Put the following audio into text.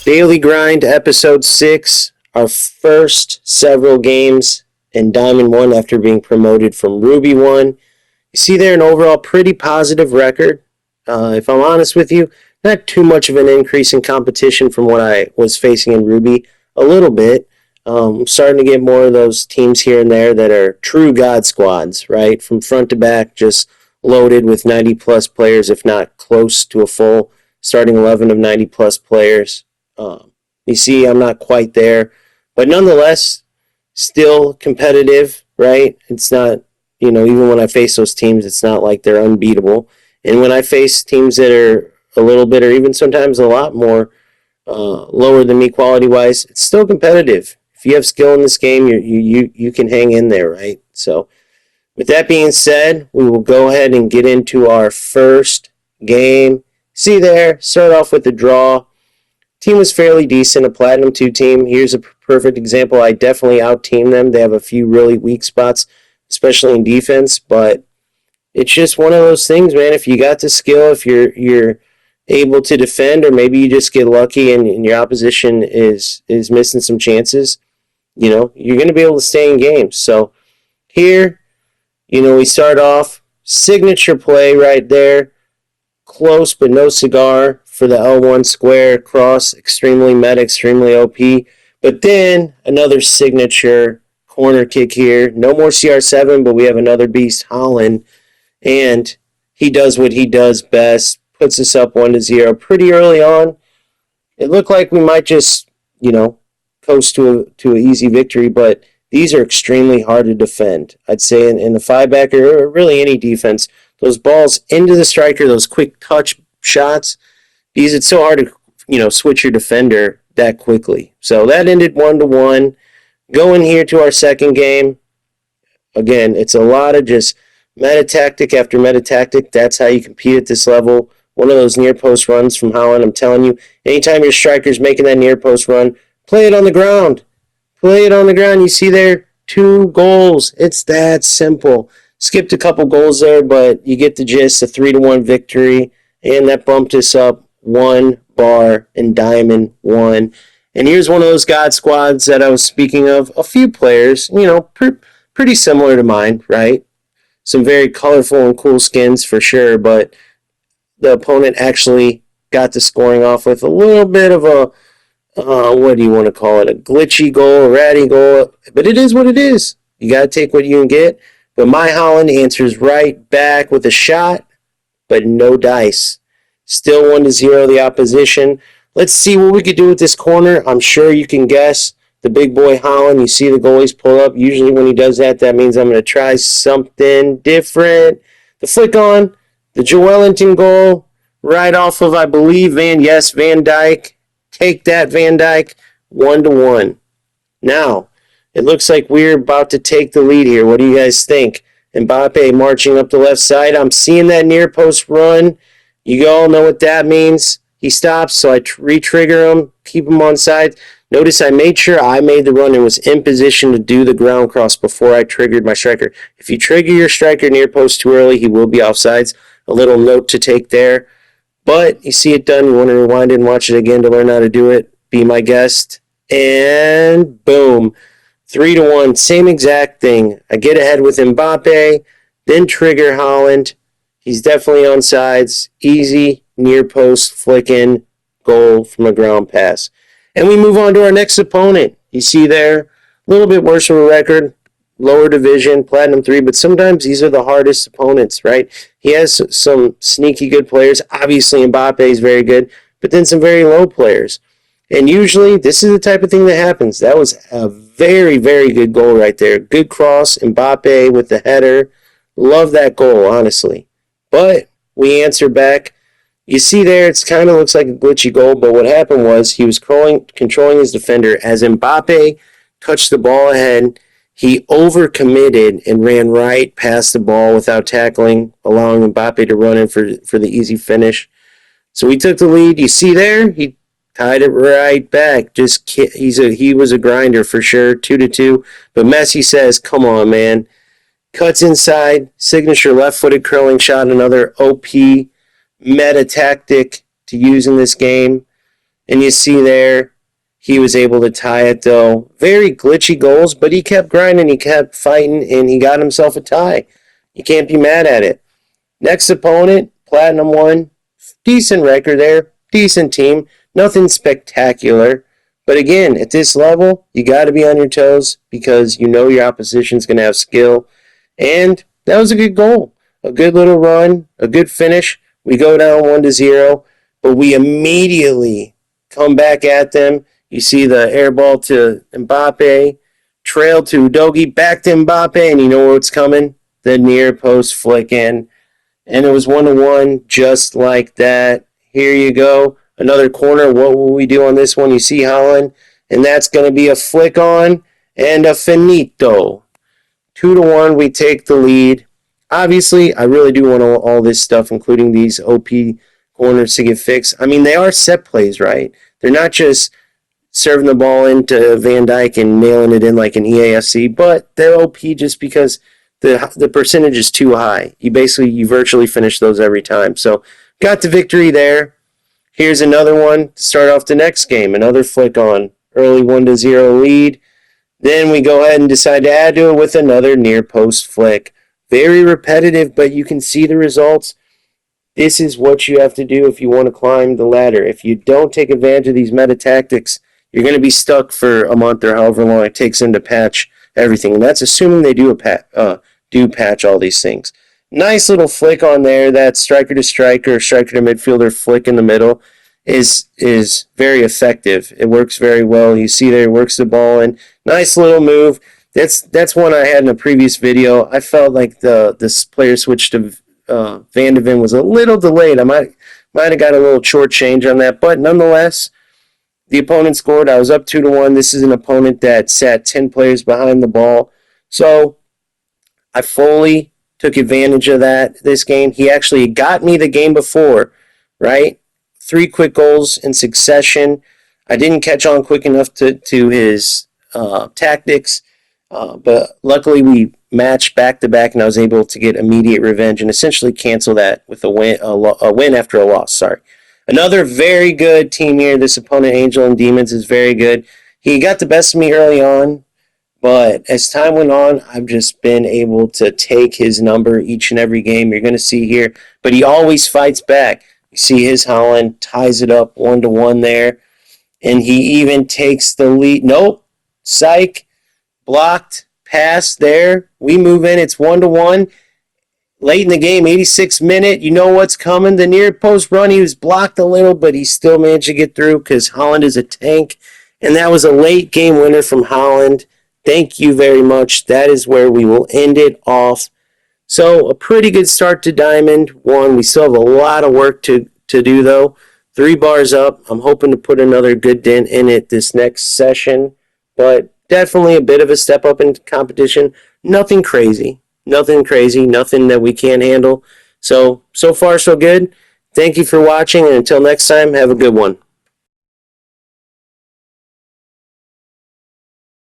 Daily Grind, episode 6, our first several games in Diamond 1 after being promoted from Ruby 1. You see there an overall pretty positive record. If I'm honest with you, not too much of an increase in competition from what I was facing in Ruby. A little bit. Starting to get more of those teams here and there that are true God squads, right? From front to back, just loaded with 90-plus players, if not close to a full starting 11 of 90-plus players. You see, I'm not quite there, but nonetheless, still competitive, right? It's not, even when I face those teams, it's not like they're unbeatable. And when I face teams that are a little bit or even sometimes a lot more lower than me quality-wise, it's still competitive. If you have skill in this game, you can hang in there, right? So with that being said, we will go ahead and get into our first game. See there, start off with the draw. Team was fairly decent, a Platinum 2 team. Here's a perfect example. I definitely out-team them. They have a few really weak spots, especially in defense, but it's just one of those things, man. If you got the skill, if you're able to defend, or maybe you just get lucky and your opposition is missing some chances, you're going to be able to stay in games. So here, we start off, signature play right there, close but no cigar for the L1 square cross, extremely meta, extremely OP. But then another signature corner kick here. No more CR7, but we have another beast, Holland, and he does what he does best, puts us up 1-0 pretty early on. It looked like we might just, coast to an easy victory, but these are extremely hard to defend. I'd say in the 5-back or really any defense, those balls into the striker, those quick touch shots, because it's so hard to, switch your defender that quickly. So that ended 1-1. Going here to our second game. Again, it's a lot of just meta tactic after meta tactic. That's how you compete at this level. One of those near post runs from Holland, I'm telling you, anytime your striker's making that near post run, play it on the ground. Play it on the ground. You see there, 2 goals. It's that simple. Skipped a couple goals there, but you get the gist, a 3-1 victory, and that bumped us up 1 bar in Diamond 1. And here's one of those God squads that I was speaking of. A few players, pretty similar to mine, right? Some very colorful and cool skins for sure, but the opponent actually got the scoring off with a little bit of a, what do you want to call it, a glitchy goal, a ratty goal, but it is what it is. You got to take what you can get. But my Holland answers right back with a shot, but no dice. Still 1-0 the opposition. Let's see what we could do with this corner. I'm sure you can guess. The big boy Holland, you see the goalies pull up. Usually when he does that, that means I'm going to try something different. The flick on, the Joelinton goal, right off of, I believe, Van Dyke. Take that, Van Dyke. 1-1. Now, it looks like we're about to take the lead here. What do you guys think? Mbappe marching up the left side. I'm seeing that near post run. You all know what that means. He stops, so I re-trigger him, keep him on side. Notice I made sure I made the run and was in position to do the ground cross before I triggered my striker. If you trigger your striker near post too early, he will be offsides. A little note to take there. But you see it done. You want to rewind it and watch it again to learn how to do it. Be my guest. And boom. 3-1. Same exact thing. I get ahead with Mbappe, then trigger Holland. He's definitely on sides. Easy, near post, flick in, goal from a ground pass. And we move on to our next opponent. You see there, a little bit worse of a record, lower division, Platinum 3, but sometimes these are the hardest opponents, right? He has some sneaky good players. Obviously, Mbappe is very good, but then some very low players. And usually, this is the type of thing that happens. That was a very, very good goal right there. Good cross, Mbappe with the header. Love that goal, honestly. But we answer back. You see there, it kind of looks like a glitchy goal, but what happened was he was controlling his defender. As Mbappe touched the ball ahead, he overcommitted and ran right past the ball without tackling, allowing Mbappe to run in for the easy finish. So we took the lead. You see there, he tied it right back. He was a grinder for sure, 2-2. But Messi says, come on, man. Cuts inside, signature left-footed curling shot, another OP meta tactic to use in this game. And you see there, he was able to tie it though. Very glitchy goals, but he kept grinding, he kept fighting, and he got himself a tie. You can't be mad at it. Next opponent, Platinum 1. Decent record there. Decent team. Nothing spectacular. But again, at this level, you got to be on your toes because you know your opposition's going to have skill. And that was a good goal. A good little run. A good finish. We go down 1-0, but we immediately come back at them. You see the air ball to Mbappe, trail to Udogie, back to Mbappe, and you know what's coming? The near post flick in. And it was 1-1, just like that. Here you go. Another corner. What will we do on this one? You see Haaland, and that's going to be a flick on and a finito. 2-1, we take the lead. Obviously, I really do want all this stuff, including these OP corners to get fixed. I mean, they are set plays, right? They're not just serving the ball into Van Dijk and nailing it in like an EAFC, but they're OP just because the percentage is too high. You virtually finish those every time. So got the victory there. Here's another one to start off the next game. Another flick on. Early 1-0 lead. Then we go ahead and decide to add to it with another near post flick. Very repetitive, but you can see the results. This is what you have to do if you want to climb the ladder. If you don't take advantage of these meta tactics, you're going to be stuck for a month or however long it takes them to patch everything. And that's assuming they do patch all these things. Nice little flick on there. That striker to striker to midfielder flick in the middle is very effective. It works very well. You see there, it works the ball in. Nice little move. That's one I had in a previous video. I felt like this player switch to Van de Ven was a little delayed. I might have got a little short change on that, but nonetheless, the opponent scored. I was up 2-1. This is an opponent that sat 10 players behind the ball. So I fully took advantage of that this game. He actually got me the game before, right? 3 quick goals in succession. I didn't catch on quick enough to his tactics, but luckily we matched back-to-back, and I was able to get immediate revenge and essentially cancel that with a win after a loss. Sorry. Another very good team here. This opponent, Angel and Demons, is very good. He got the best of me early on, but as time went on, I've just been able to take his number each and every game. You're going to see here, but he always fights back. You see his Haaland ties it up 1-1 there, and he even takes the lead. Nope, psych, blocked, pass there. We move in. It's 1-1. Late in the game, 86th minute, you know what's coming. The near post run, he was blocked a little, but he still managed to get through because Haaland is a tank. And that was a late game winner from Haaland. Thank you very much. That is where we will end it off. So a pretty good start to Diamond 1. We still have a lot of work to do, though. 3 bars up. I'm hoping to put another good dent in it this next session. But definitely a bit of a step up in competition. Nothing crazy. Nothing that we can't handle. So far, so good. Thank you for watching, and until next time, have a good one.